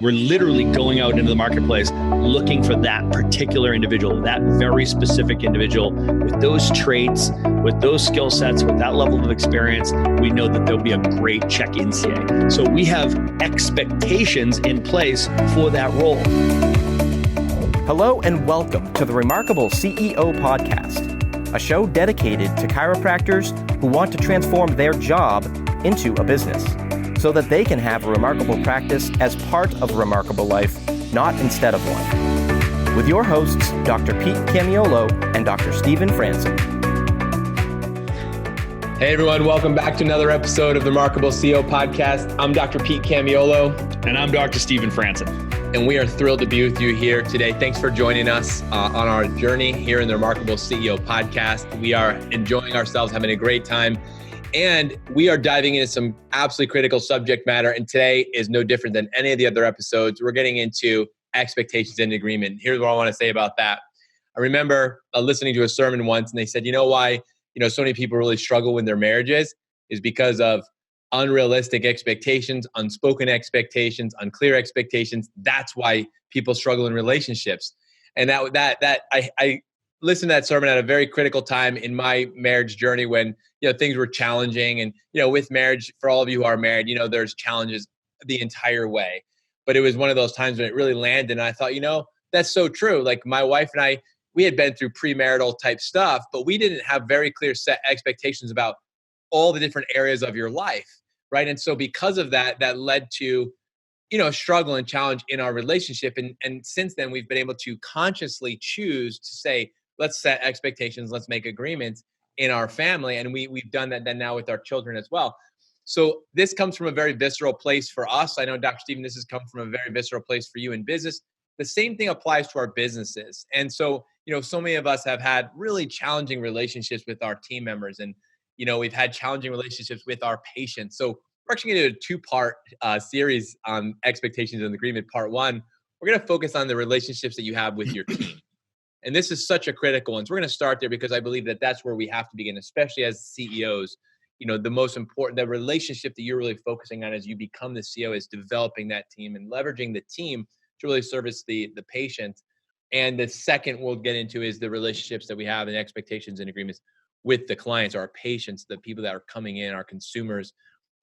We're literally going out into the marketplace looking for that particular individual, that very specific individual with those traits, with those skill sets, with that level of experience. We know that there'll be a great check-in CA. So we have expectations in place for that role. Hello and welcome to the Remarkable CEO Podcast, a show dedicated to chiropractors who want to transform their job into a business so that they can have a remarkable practice as part of a remarkable life, not instead of one. With your hosts, Dr. Pete Camiolo and Dr. Stephen Franson. Hey everyone, welcome back to another episode of the Remarkable CEO Podcast. I'm Dr. Pete Camiolo. And I'm Dr. Stephen Franson. And we are thrilled to be with you here today. Thanks for joining us on our journey here in the Remarkable CEO Podcast. We are enjoying ourselves, having a great time. And we are diving into some absolutely critical subject matter. And today is no different than any of the other episodes. We're getting into expectations and agreement. Here's what I want to say about that. I remember listening to a sermon once, and they said, why so many people really struggle with their marriages is because of unrealistic expectations, unspoken expectations, unclear expectations. That's why people struggle in relationships. And I listened to that sermon at a very critical time in my marriage journey when things were challenging. And with marriage, for all of you who are married, there's challenges the entire way. But it was one of those times when it really landed, and I thought, that's so true. Like my wife and I, we had been through premarital type stuff, but we didn't have very clear set expectations about all the different areas of your life, right? And so because of that, that led to struggle and challenge in our relationship. And since then, we've been able to consciously choose to say, let's set expectations, let's make agreements in our family. And we've done that then now with our children as well. So this comes from a very visceral place for us. I know, Dr. Stephen, this has come from a very visceral place for you in business. The same thing applies to our businesses. And so, so many of us have had really challenging relationships with our team members. And, we've had challenging relationships with our patients. So we're actually going to do a two-part series on expectations and agreement. Part one, we're going to focus on the relationships that you have with your team. And this is such a critical one. So we're going to start there because I believe that that's where we have to begin, especially as CEOs. The most important, the relationship that you're really focusing on as you become the CEO is developing that team and leveraging the team to really service the patient. And the second we'll get into is the relationships that we have and expectations and agreements with the clients, our patients, the people that are coming in, our consumers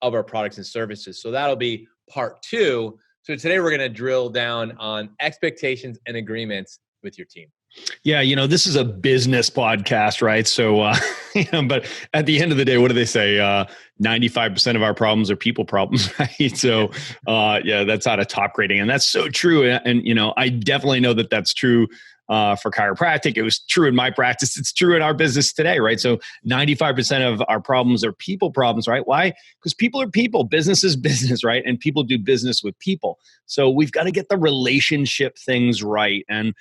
of our products and services. So that'll be part two. So today we're going to drill down on expectations and agreements with your team. Yeah, this is a business podcast, right? So, but at the end of the day, what do they say? 95% of our problems are people problems, right? So, that's out of top grading. And that's so true. And, I definitely know that that's true for chiropractic. It was true in my practice. It's true in our business today, right? So 95% of our problems are people problems, right? Why? Because people are people. Business is business, right? And people do business with people. So we've got to get the relationship things right. And,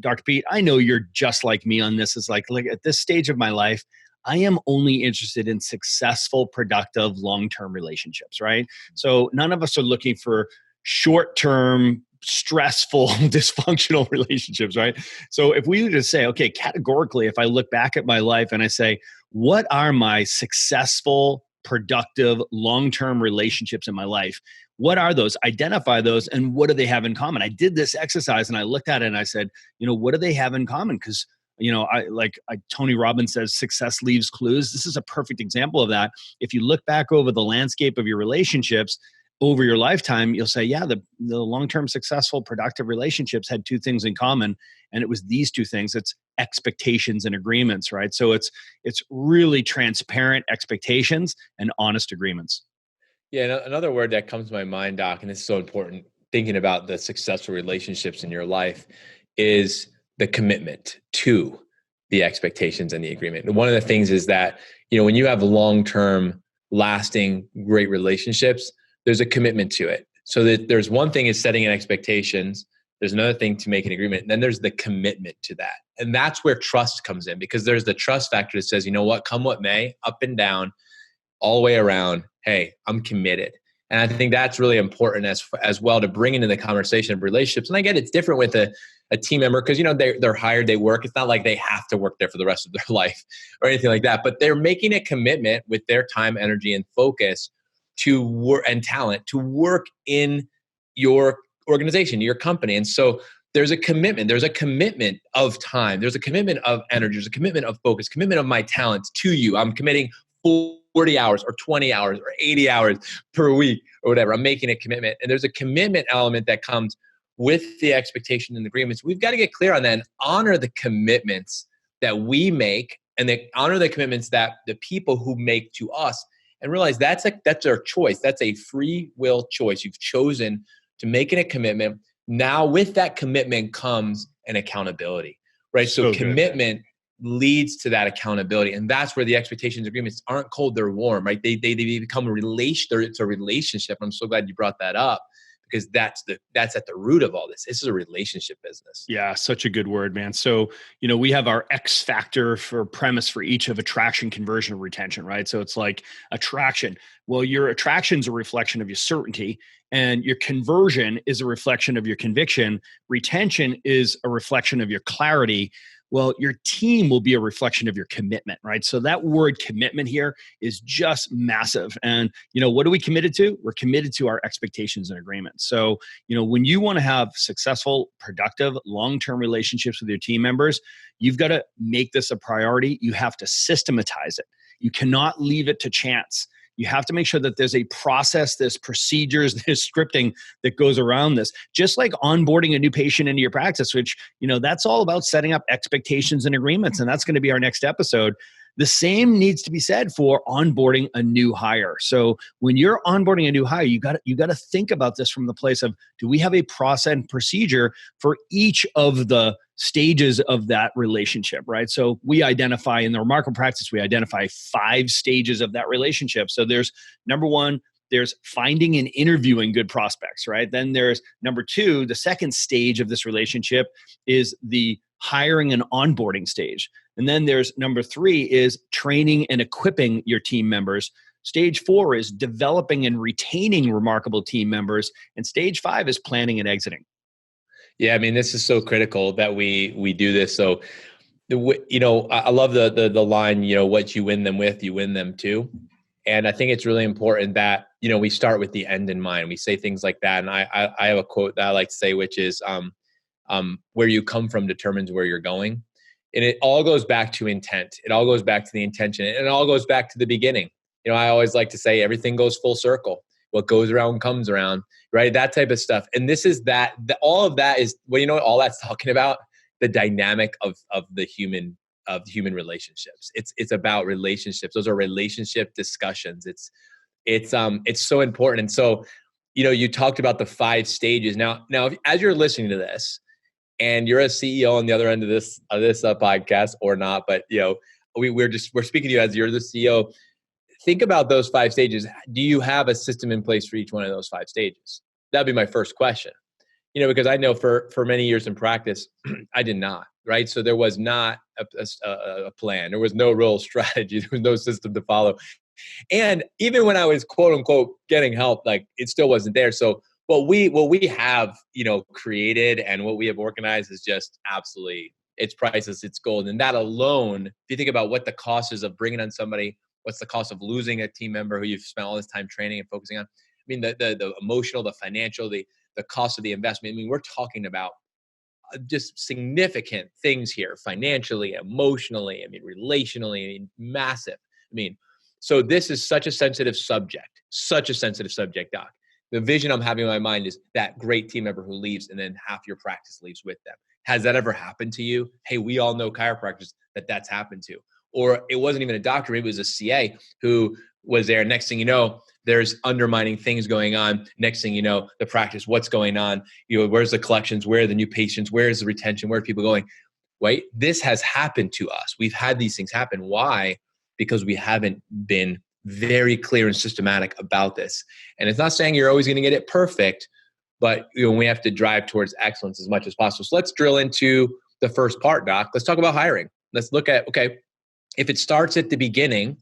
Dr. Pete, I know you're just like me on this. It's like at this stage of my life, I am only interested in successful, productive, long-term relationships, right? So none of us are looking for short-term, stressful, dysfunctional relationships, right? So if we were to say, okay, categorically, if I look back at my life and I say, what are my successful, productive, long-term relationships in my life? What are those? Identify those, and what do they have in common? I did this exercise and I looked at it and I said, what do they have in common? Because Tony Robbins says, success leaves clues. This is a perfect example of that. If you look back over the landscape of your relationships over your lifetime, you'll say, yeah, the long-term successful, productive relationships had two things in common. And it was these two things. It's expectations and agreements, right? So it's really transparent expectations and honest agreements. Yeah, another word that comes to my mind, Doc, and it's so important, thinking about the successful relationships in your life, is the commitment to the expectations and the agreement. And one of the things is that, when you have long-term, lasting, great relationships, there's a commitment to it. So that there's one thing is setting an expectations. There's another thing to make an agreement. And then there's the commitment to that. And that's where trust comes in, because there's the trust factor that says, come what may, up and down, all the way around, hey, I'm committed. And I think that's really important as well to bring into the conversation of relationships. And I get it's different with a team member because, they're hired, they work. It's not like they have to work there for the rest of their life or anything like that. But they're making a commitment with their time, energy, and focus to work and talent to work in your organization, your company. And so there's a commitment of time. There's a commitment of energy. There's a commitment of focus, commitment of my talents to you. I'm committing 40 hours or 20 hours or 80 hours per week or whatever. I'm making a commitment. And there's a commitment element that comes with the expectation and agreements. We've got to get clear on that and honor the commitments that we make and honor the commitments that the people who make to us, and realize that's our choice. That's a free will choice. You've chosen to make it a commitment. Now with that commitment comes an accountability, right? So commitment leads to that accountability. And that's where the expectations agreements aren't cold, they're warm, right? They become a relation. It's a relationship. I'm so glad you brought that up, because that's at the root of all this. This is a relationship business. Yeah, such a good word, man. So, we have our X factor for premise for each of attraction, conversion, retention, right? So it's like attraction. Well, your attraction is a reflection of your certainty, and your conversion is a reflection of your conviction. Retention is a reflection of your clarity. Well, your team will be a reflection of your commitment, right? So that word commitment here is just massive. And, what are we committed to? We're committed to our expectations and agreements. So, when you want to have successful, productive, long-term relationships with your team members, you've got to make this a priority. You have to systematize it. You cannot leave it to chance. You have to make sure that there's a process, there's procedures, there's scripting that goes around this. Just like onboarding a new patient into your practice, which, that's all about setting up expectations and agreements. And that's going to be our next episode. The same needs to be said for onboarding a new hire. So when you're onboarding a new hire, you got to think about this from the place of, do we have a process and procedure for each of the stages of that relationship, right? So we identify in the Remarkable practice, we identify 5 stages of that relationship. So there's number 1, there's finding and interviewing good prospects, right? Then there's number 2, the second stage of this relationship is the hiring and onboarding stage. And then there's number 3 is training and equipping your team members. Stage 4 is developing and retaining remarkable team members. And stage 5 is planning and exiting. Yeah, I mean, this is so critical that we do this. So, I love the line, what you win them with, you win them too. And I think it's really important that, we start with the end in mind. We say things like that. And I have a quote that I like to say, which is, where you come from determines where you're going. And it all goes back to intent. It all goes back to the intention. And it all goes back to the beginning. I always like to say everything goes full circle. What goes around comes around, right? That type of stuff. And this is all of that is, what all that's talking about? The dynamic of the human relationships. It's about relationships. Those are relationship discussions. It's so important. And so, you talked about the 5 stages. Now, as you're listening to this, and you're a CEO on the other end of this podcast or not, but we're speaking to you as you're the CEO. Think about those 5 stages. Do you have a system in place for each one of those 5 stages? That'd be my first question. Because I know for many years in practice, I did not, right? So there was not a plan. There was no real strategy. There was no system to follow. And even when I was quote unquote getting help, like it still wasn't there. So what we have, created and what we have organized is just absolutely, it's priceless, it's gold. And that alone, if you think about what the cost is of bringing on somebody, what's the cost of losing a team member who you've spent all this time training and focusing on? I mean, the emotional, the financial, the cost of the investment. I mean, we're talking about just significant things here, financially, emotionally, relationally, massive. So this is such a sensitive subject, Doc. The vision I'm having in my mind is that great team member who leaves and then half your practice leaves with them. Has that ever happened to you? Hey, we all know chiropractors that's happened to. Or it wasn't even a doctor, it was a CA who was there. Next thing you know, there's undermining things going on. Next thing you know, the practice, what's going on? Where's the collections? Where are the new patients? Where's the retention? Where are people going? Right? This has happened to us. We've had these things happen. Why? Because we haven't been very clear and systematic about this. And it's not saying you're always going to get it perfect, but we have to drive towards excellence as much as possible. So let's drill into the first part, Doc. Let's talk about hiring. Let's look at, okay, if it starts at the beginning,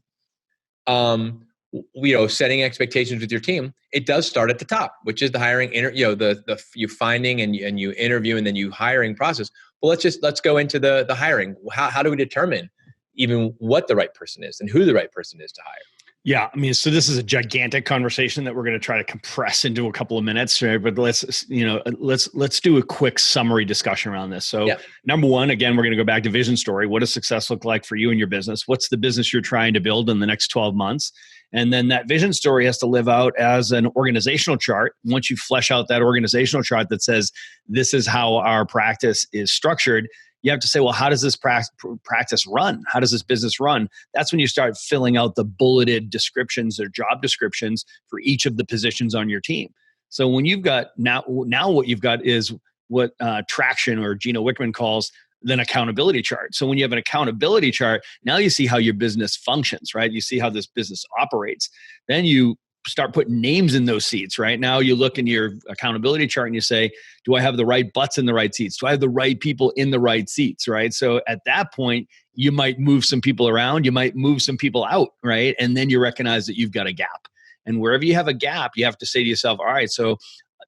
setting expectations with your team, it does start at the top, which is the hiring, you finding and you interview and then you hiring process. Well, let's go into the hiring. How do we determine even what the right person is and who the right person is to hire? Yeah, I mean, so this is a gigantic conversation that we're going to try to compress into a couple of minutes, right? But let's do a quick summary discussion around this. So, Yeah. number one, again, we're going to go back to vision story. What does success look like for you and your business? What's the business you're trying to build in the next 12 months? And then that vision story has to live out as an organizational chart. Once you flesh out that organizational chart that says this is how our practice is structured, you have to say, well, how does this practice run? How does this business run? That's when you start filling out the bulleted descriptions or job descriptions for each of the positions on your team. So when you've got now what you've got is what Traction or Gino Wickman calls an accountability chart. So when you have an accountability chart, now you see how your business functions, right? You see how this business operates. Then you start putting names in those seats, right? Now you look in your accountability chart and you say, do I have the right butts in the right seats? Do I have the right people in the right seats, right? So at that point, you might move some people around, you might move some people out, right? And then you recognize that you've got a gap. And wherever you have a gap, you have to say to yourself, all right, so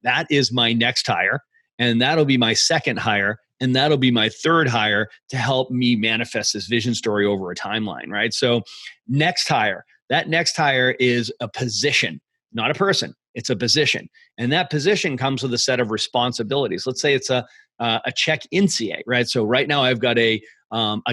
that is my next hire, and that'll be my second hire, and that'll be my third hire to help me manifest this vision story over a timeline, right? So next hire, that next hire is a position, not a person. It's a position. And that position comes with a set of responsibilities. Let's say it's a check-in CA, right? So right now I've got a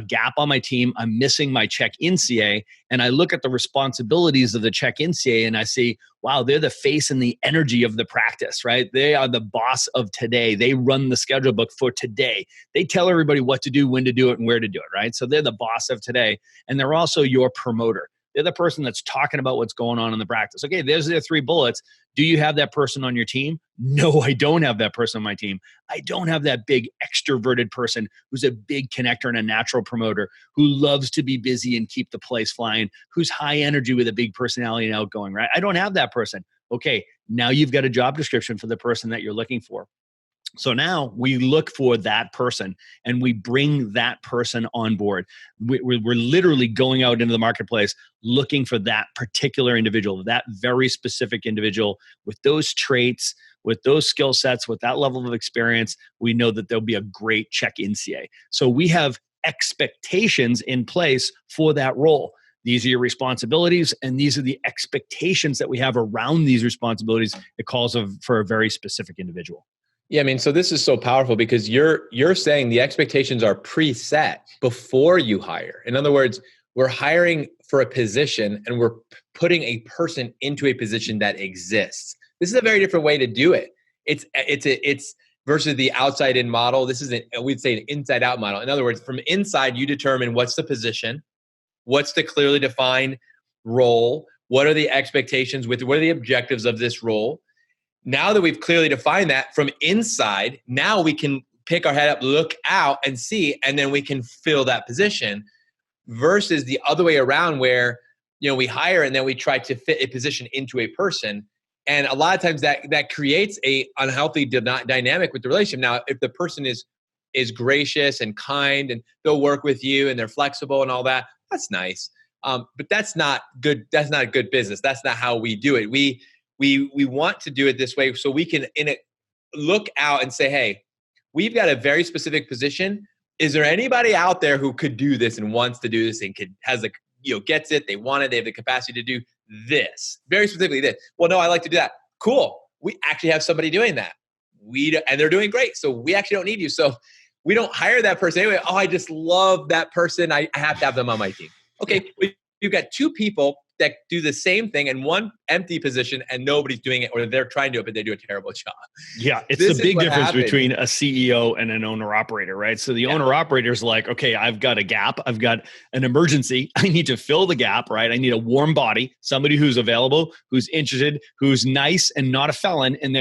gap on my team. I'm missing my check-in CA. And I look at the responsibilities of the check-in CA and I see, wow, they're the face and the energy of the practice, right? They are the boss of today. They run the schedule book for today. They tell everybody what to do, when to do it, and where to do it, right? So they're the boss of today. And they're also your promoter. They're the person that's talking about what's going on in the practice. Okay, there's their 3 bullets. Do you have that person on your team? No, I don't have that person on my team. I don't have that big extroverted person who's a big connector and a natural promoter, who loves to be busy and keep the place flying, who's high energy with a big personality and outgoing, right? I don't have that person. Okay, now you've got a job description for the person that you're looking for. So now we look for that person and we bring that person on board. We're literally going out into the marketplace looking for that particular individual, that very specific individual with those traits, with those skill sets, with that level of experience. We know that there'll be a great check-in CA. So we have expectations in place for that role. These are your responsibilities, and these are the expectations that we have around these responsibilities. It calls for a very specific individual. Yeah, I mean, so this is so powerful because you're saying the expectations are preset before you hire. In other words, we're hiring for a position and we're putting a person into a position that exists. This is a very different way to do it. It's versus the outside in model. This is we'd say an inside out model. In other words, from inside, you determine what's the position, what's the clearly defined role, what are the expectations what are the objectives of this role. Now that we've clearly defined that from inside, now we can pick our head up, look out and see, and then we can fill that position versus the other way around where, we hire and then we try to fit a position into a person. And a lot of times that creates a unhealthy dynamic with the relationship. Now, if the person is gracious and kind and they'll work with you and they're flexible and all that, that's nice. But that's not good. That's not a good business. That's not how we do it. We want to do it this way so we can look out and say, hey, we've got a very specific position. Is there anybody out there who could do this and wants to do this and gets it, they want it, they have the capacity to do this, very specifically this. Well, no, I like to do that. Cool. We actually have somebody doing that. And they're doing great. So we actually don't need you. So we don't hire that person anyway. Oh, I just love that person. I have to have them on my team. Okay, you've got 2 people that do the same thing in one empty position and nobody's doing it, or they're trying to do it, but they do a terrible job. Yeah, it's the big difference between a CEO and an owner-operator, right? So the owner-operator is like, okay, I've got a gap. I've got an emergency. I need to fill the gap, right? I need a warm body, somebody who's available, who's interested, who's nice and not a felon, and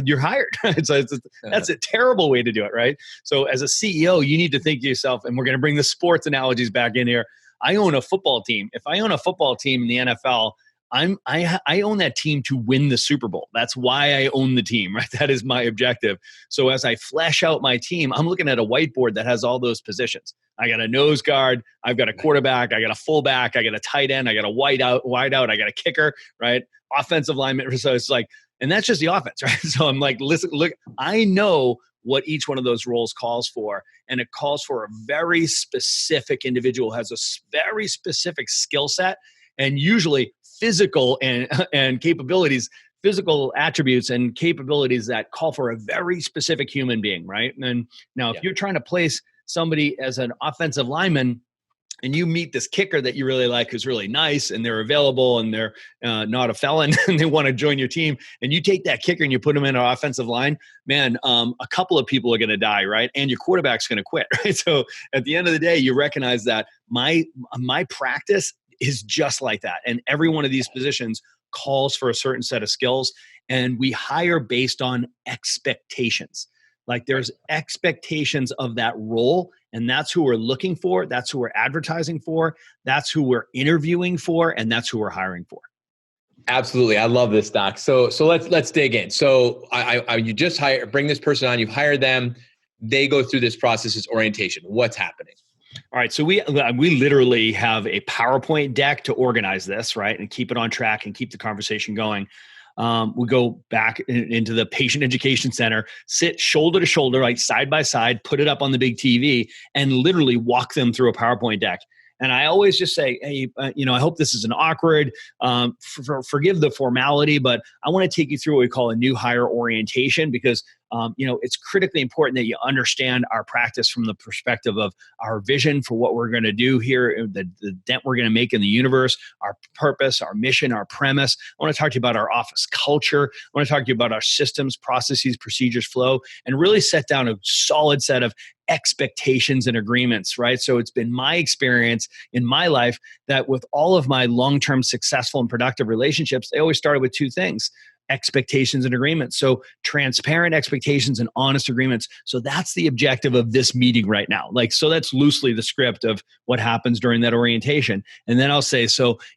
you're hired. So that's a terrible way to do it, right? So as a CEO, you need to think to yourself, and we're going to bring the sports analogies back in here. I own a football team. If I own a football team in the NFL, I own that team to win the Super Bowl. That's why I own the team, right? That is my objective. So as I flesh out my team, I'm looking at a whiteboard that has all those positions. I got a nose guard, I've got a quarterback, I got a fullback, I got a tight end, I got a wide out, I got a kicker, right? Offensive lineman. So it's like, and that's just the offense, right? So I'm like, listen, look, I know what each one of those roles calls for. And it calls for a very specific individual, has a very specific skill set. And usually physical and capabilities, physical attributes and capabilities that call for a very specific human being, right? And now, if you're trying to place somebody as an offensive lineman, and you meet this kicker that you really like, who's really nice, and they're available, and they're not a felon, and they want to join your team, and you take that kicker and you put him in an offensive line, man, a couple of people are going to die, right? And your quarterback's going to quit, right? So at the end of the day, you recognize that my practice is just like that. And every one of these positions calls for a certain set of skills, and we hire based on expectations. Like there's expectations of that role, and that's who we're looking for. That's who we're advertising for. That's who we're interviewing for, and that's who we're hiring for. Absolutely. I love this, Doc. So let's dig in. So you just bring this person on, you've hired them. They go through this process, this orientation. What's happening? All right. So we literally have a PowerPoint deck to organize this, right? And keep it on track and keep the conversation going. We go back into the patient education center, sit shoulder to shoulder, like side by side, put it up on the big TV, and literally walk them through a PowerPoint deck. And I always just say, hey, I hope this isn't awkward. Forgive the formality, but I want to take you through what we call a new hire orientation, because it's critically important that you understand our practice from the perspective of our vision for what we're going to do here, the dent we're going to make in the universe, our purpose, our mission, our premise. I want to talk to you about our office culture. I want to talk to you about our systems, processes, procedures, flow, and really set down a solid set of expectations and agreements, right? So it's been my experience in my life that with all of my long-term successful and productive relationships, they always started with two things: expectations and agreements. So transparent expectations and honest agreements. So that's the objective of this meeting right now. So that's loosely the script of what happens during that orientation. And then I'll say,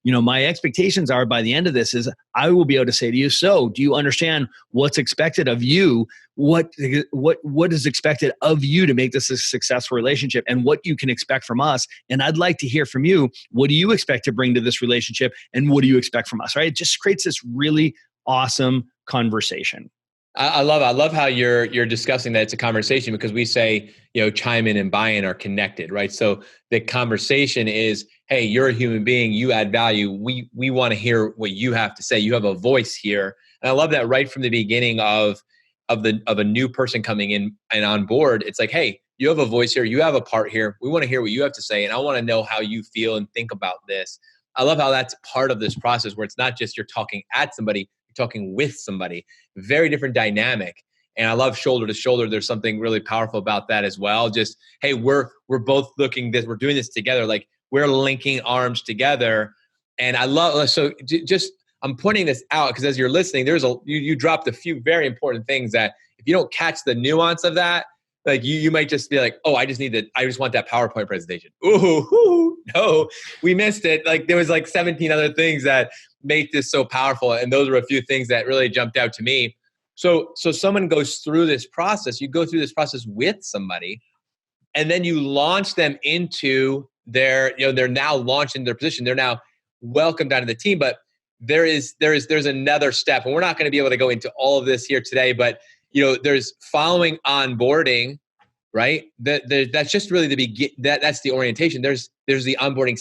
my expectations are by the end of this is I will be able to say to you, so do you understand what's expected of you? What is expected of you to make this a successful relationship, and what you can expect from us? And I'd like to hear from you. What do you expect to bring to this relationship, and what do you expect from us? Right? It just creates this really awesome conversation. I love how you're discussing that it's a conversation, because we say, chime in and buy in are connected, right? So the conversation is, hey, you're a human being, you add value. We want to hear what you have to say. You have a voice here. And I love that right from the beginning of a new person coming in and on board. It's like, hey, you have a voice here, you have a part here. We want to hear what you have to say, and I want to know how you feel and think about this. I love how that's part of this process, where it's not just you're talking at somebody, talking with somebody. Very different dynamic. And I love shoulder to shoulder. There's something really powerful about that as well. Just, hey, we're both we're doing this together. Like we're linking arms together. And I love, so just, I'm pointing this out because as you're listening, you dropped a few very important things that if you don't catch the nuance of that, like you might just be like, oh, I just want that PowerPoint presentation. Ooh, no, we missed it. Like there was like 17 other things that make this so powerful. And those are a few things that really jumped out to me. So someone goes through this process, you go through this process with somebody, and then you launch them into they're now launched in their position. They're now welcomed onto the team, but there's another step, and we're not going to be able to go into all of this here today, but there's following onboarding, right? That's just really that's the orientation. There's the onboarding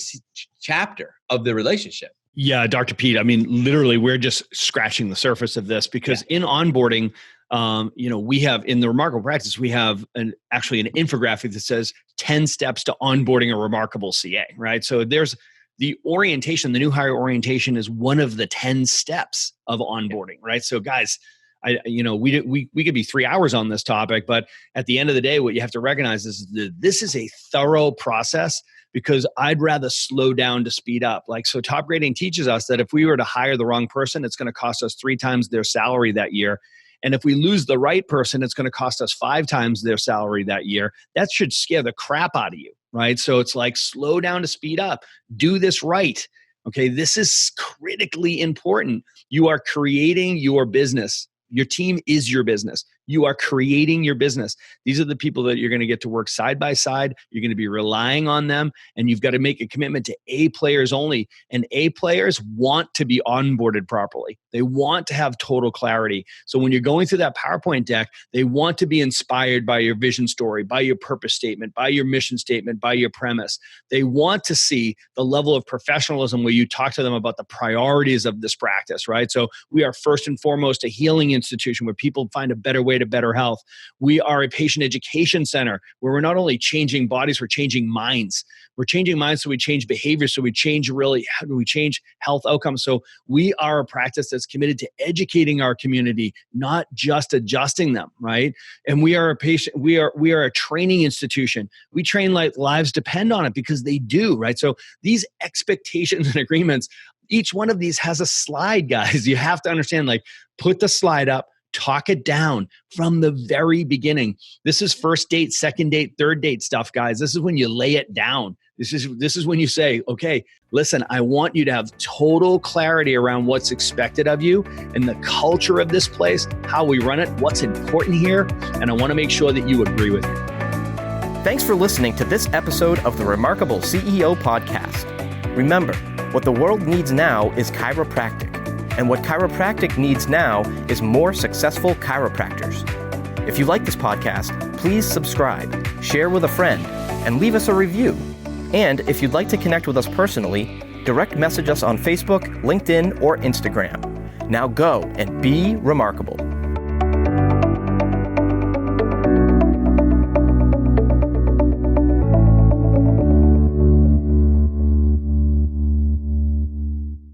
chapter of the relationship. Yeah, Dr. Pete, I mean, literally, we're just scratching the surface of this, because in onboarding, we have, in the Remarkable Practice, we have actually an infographic that says 10 steps to onboarding a remarkable CA, right? So there's the orientation, the new hire orientation is one of the 10 steps of onboarding, right? So guys, we could be 3 hours on this topic, but at the end of the day, what you have to recognize is that this is a thorough process, because I'd rather slow down to speed up. So top grading teaches us that if we were to hire the wrong person, it's going to cost us 3 times their salary that year. And if we lose the right person, it's going to cost us 5 times their salary that year. That should scare the crap out of you, right? So it's like, slow down to speed up. Do this right. Okay, this is critically important. You are creating your business. Your team is your business. you are creating your business. These are the people that you're going to get to work side by side. You're going to be relying on them, and you've got to make a commitment to A players only. And A players want to be onboarded properly. They want to have total clarity. So when you're going through that PowerPoint deck, they want to be inspired by your vision story, by your purpose statement, by your mission statement, by your premise. They want to see the level of professionalism where you talk to them about the priorities of this practice, right? So we are first and foremost a healing institution where people find a better way to better health. We are a patient education center where we're not only changing bodies, we're changing minds. We're changing minds so we change behavior, so we change how do we change health outcomes. So we are a practice that's committed to educating our community, not just adjusting them, right? And we are a training institution. We train like lives depend on it, because they do, right? So these expectations and agreements, each one of these has a slide, guys. You have to understand, like, put the slide up, talk it down from the very beginning. This is first date, second date, third date stuff, guys. This is when you lay it down. This is when you say, okay, listen, I want you to have total clarity around what's expected of you and the culture of this place, how we run it, what's important here, and I want to make sure that you agree with me. Thanks for listening to this episode of the Remarkable CEO Podcast. Remember, what the world needs now is chiropractic, and what chiropractic needs now is more successful chiropractors. If you like this podcast, please subscribe, share with a friend, and leave us a review. And if you'd like to connect with us personally, direct message us on Facebook, LinkedIn, or Instagram. Now go and be remarkable.